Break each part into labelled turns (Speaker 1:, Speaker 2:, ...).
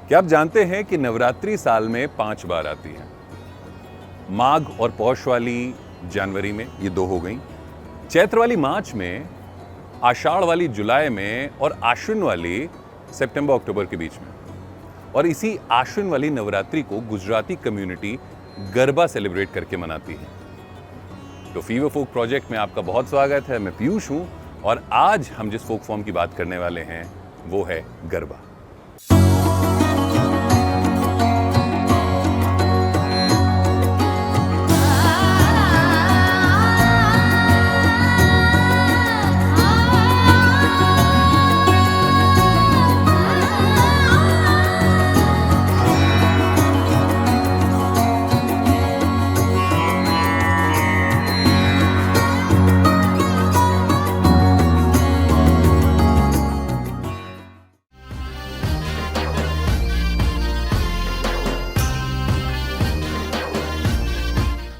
Speaker 1: क्या आप जानते हैं कि नवरात्रि साल में 5 बार आती है? माघ और पौष वाली जनवरी में, ये 2 हो गई, चैत्र वाली मार्च में, आषाढ़ वाली जुलाई में और आश्विन वाली सितंबर अक्टूबर के बीच में। और इसी आश्विन वाली नवरात्रि को गुजराती कम्युनिटी गरबा सेलिब्रेट करके मनाती है। तो फीवर फोक प्रोजेक्ट में आपका बहुत स्वागत है। मैं पीयूष हूं और आज हम जिस फोक फॉर्म की बात करने वाले हैं वो है गरबा।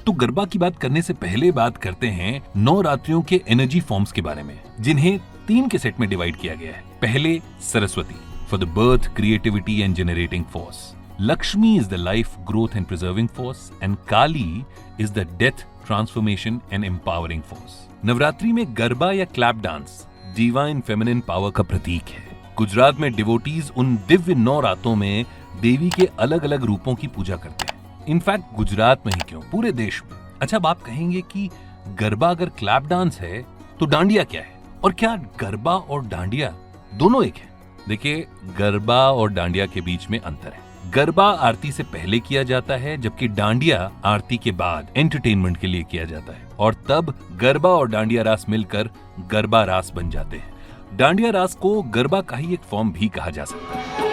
Speaker 2: तो गरबा की बात करने से पहले बात करते हैं नवरात्रियों के एनर्जी फॉर्म्स के बारे में, जिन्हें 3 के सेट में डिवाइड किया गया है। पहले Saraswati for the birth, creativity and generating force, Lakshmi is the life, growth and preserving force, and Kali is the death, transformation and empowering force. Navratri में गरबा या clap dance divine feminine power का प्रतीक है। गुजरात में डिवोटीज उन दिव्य 9 रातों में देवी के अलग अलग रूपों की पूजा करते हैं। इनफैक्ट गुजरात में ही क्यों, पूरे देश में। अच्छा, अब आप कहेंगे कि गरबा अगर क्लैप डांस है तो डांडिया क्या है, और क्या गरबा और डांडिया दोनों एक है? देखिए, गरबा और डांडिया के बीच में अंतर है। गरबा आरती से पहले किया जाता है, जबकि डांडिया आरती के बाद एंटरटेनमेंट के लिए किया जाता है, और तब गरबा और डांडिया रास मिलकर गरबा रास बन जाते हैं। डांडिया रास को गरबा का ही एक फॉर्म भी कहा जा सकता है।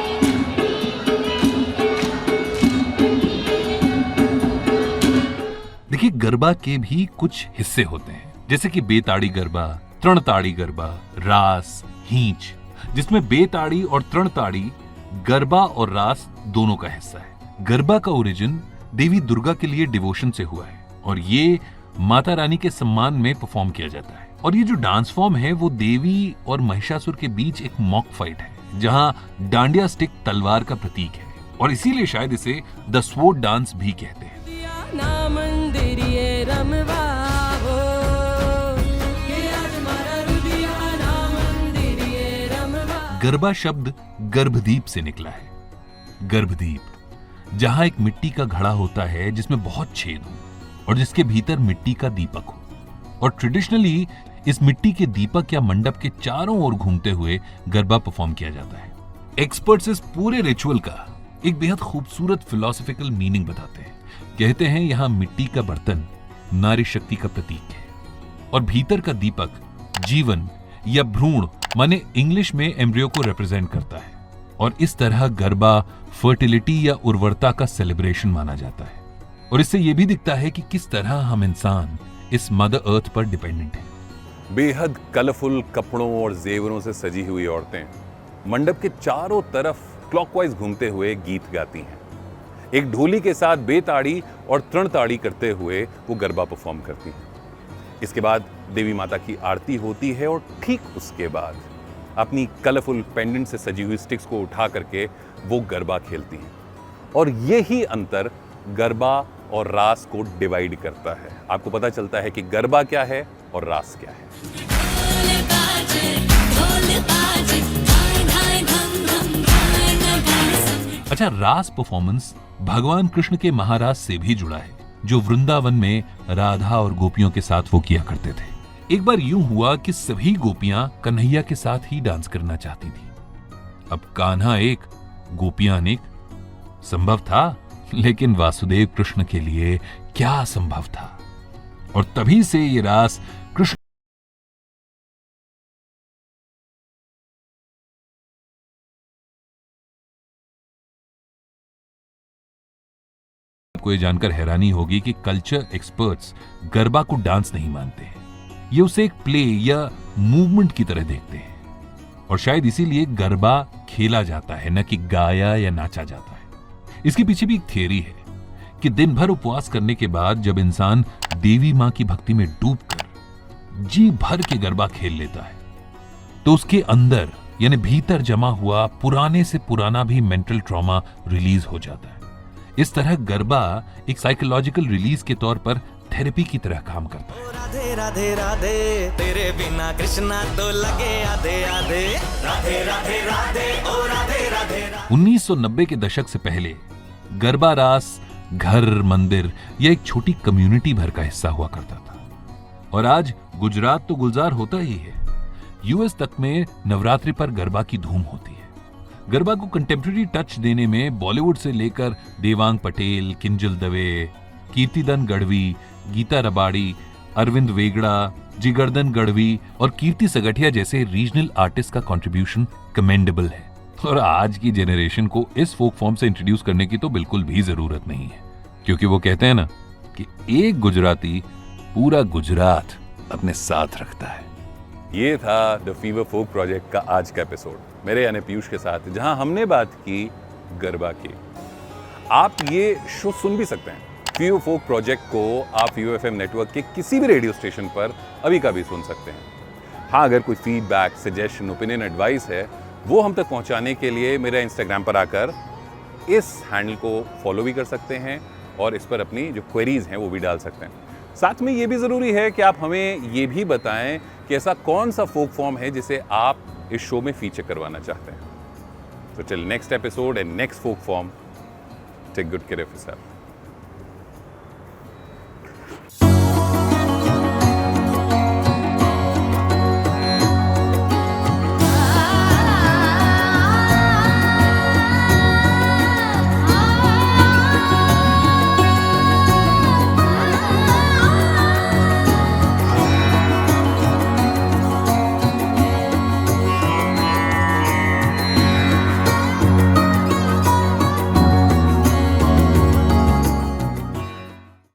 Speaker 2: देखिए, गरबा के भी कुछ हिस्से होते हैं, जैसे कि बेताड़ी गरबा, तृणताड़ी गरबा, रास, हींच, जिसमें बेताड़ी और तृणताड़ी गरबा और रास दोनों का हिस्सा है। गरबा का ओरिजिन देवी दुर्गा के लिए डिवोशन से हुआ है, और ये माता रानी के सम्मान में परफॉर्म किया जाता है। और ये जो डांस फॉर्म है वो देवी और महिषासुर के बीच एक मॉक फाइट है, जहां डांडिया स्टिक तलवार का प्रतीक है, और इसीलिए शायद इसे द स्वॉर्ड डांस भी कहते हैं। गरबा शब्द गर्भदीप से निकला है। गर्भदीप, जहां एक मिट्टी का घड़ा होता है जिसमें बहुत छेद हो और जिसके भीतर मिट्टी का दीपक हो, और ट्रेडिशनली इस मिट्टी के दीपक या मंडप के चारों ओर घूमते हुए गरबा परफॉर्म किया जाता है। एक्सपर्ट्स इस पूरे रिचुअल का एक बेहद खूबसूरत फिलोसॉफिकल मीनिंग बताते हैं। कहते हैं, यहां मिट्टी का बर्तन नारी शक्ति का प्रतीक है, और भीतर का दीपक जीवन या भ्रूण माने इंग्लिश में एम्ब्रियो को रिप्रेजेंट करता है, और इस तरह गरबा फर्टिलिटी या उर्वरता का सेलिब्रेशन माना जाता है। और इससे यह भी दिखता है कि किस तरह हम इंसान इस मदर अर्थ पर डिपेंडेंट हैं।
Speaker 1: बेहद कलरफुल कपड़ों और जेवरों से सजी हुई औरतें मंडप के चारों तरफ क्लॉकवाइज घूमते हुए गीत गाती हैं। एक ढोली के साथ बेताड़ी और तृणताड़ी करते हुए वो गरबा परफॉर्म करती हैं। इसके बाद देवी माता की आरती होती है, और ठीक उसके बाद अपनी कलरफुल पेंडेंट से सजी हुई स्टिक्स को उठा करके वो गरबा खेलती हैं। और यही अंतर गरबा और रास को डिवाइड करता है। आपको पता चलता है कि गरबा क्या है और रास क्या है।
Speaker 2: अच्छा, रास परफॉर्मेंस भगवान कृष्ण के महारास से भी जुड़ा है, जो वृंदावन में राधा और गोपियों के साथ वो किया करते थे। एक बार यूं हुआ कि सभी गोपियां कन्हैया के साथ ही डांस करना चाहती थी। अब कान्हा एक, गोपियां अनेक। संभव था, लेकिन वासुदेव कृष्ण के लिए क्या संभव था? और तभी से ये रास कृष्ण को ये जानकर हैरानी होगी कि कल्चर एक्सपर्ट्स गरबा को डांस नहीं मानते हैं। ये उसे एक प्ले या मूवमेंट की तरह देखते हैं, और शायद इसीलिए गरबा खेला जाता है, न कि गाया या नाचा जाता है। इसके पीछे भी एक थियरी है कि दिन भर उपवास करने के बाद जब इंसान देवी मां की भक्ति में डूबकर जी भर के गरबा खेल लेता है, तो उसके अंदर यानी भीतर जमा हुआ पुराने से पुराना भी मेंटल ट्रॉमा रिलीज हो जाता है। इस तरह गरबा एक साइकोलॉजिकल रिलीज के तौर पर थेरेपी की तरह काम करता है।
Speaker 3: राधे राधे राधे तेरे बिना कृष्णा तो लगे आधे आधे, राधे राधे राधे ओ राधे राधे।
Speaker 2: 1990 के दशक से पहले गरबा रास घर, मंदिर या एक छोटी कम्युनिटी भर का हिस्सा हुआ करता था, और आज गुजरात तो गुलजार होता ही है। यूएस तक में नवरात्रि पर गरबा की धूम होती है। गरबा को कंटेम्प्रेरी टच देने में बॉलीवुड से लेकर देवांग पटेल, किंजल दवे, कीर्तिदान गढ़वी, गीता रबाड़ी, अरविंद वेगड़ा, जिगरदन गढ़वी और कीर्ति सगठिया जैसे रीजनल आर्टिस्ट का कंट्रीब्यूशन कमेंडेबल है। और आज की जनरेशन को इस फोक फॉर्म से इंट्रोड्यूस करने की तो बिल्कुल भी जरूरत नहीं है, क्योंकि वो कहते हैं ना कि एक गुजराती पूरा गुजरात अपने साथ रखता है।
Speaker 1: ये था द फीवर फोक प्रोजेक्ट का आज का एपिसोड, मेरे यानी पीयूष के साथ, जहां हमने बात की गरबा की। आप ये शो सुन भी सकते हैं। फीवर फोक प्रोजेक्ट को आप UFM नेटवर्क के किसी भी रेडियो स्टेशन पर अभी का भी सुन सकते हैं। हाँ, अगर कोई फीडबैक, सजेशन, ओपिनियन, एडवाइस है, वो हम तक पहुंचाने के लिए मेरा इंस्टाग्राम पर आकर इस हैंडल को फॉलो भी कर सकते हैं और इस पर अपनी जो क्वेरीज हैं वो भी डाल सकते हैं। साथ में ये भी ज़रूरी है कि आप हमें ये भी बताएं कि ऐसा कौन सा फोक फॉर्म है जिसे आप इस शो में फीचर करवाना चाहते हैं। तो till next episode and next folk form, take good care of yourself.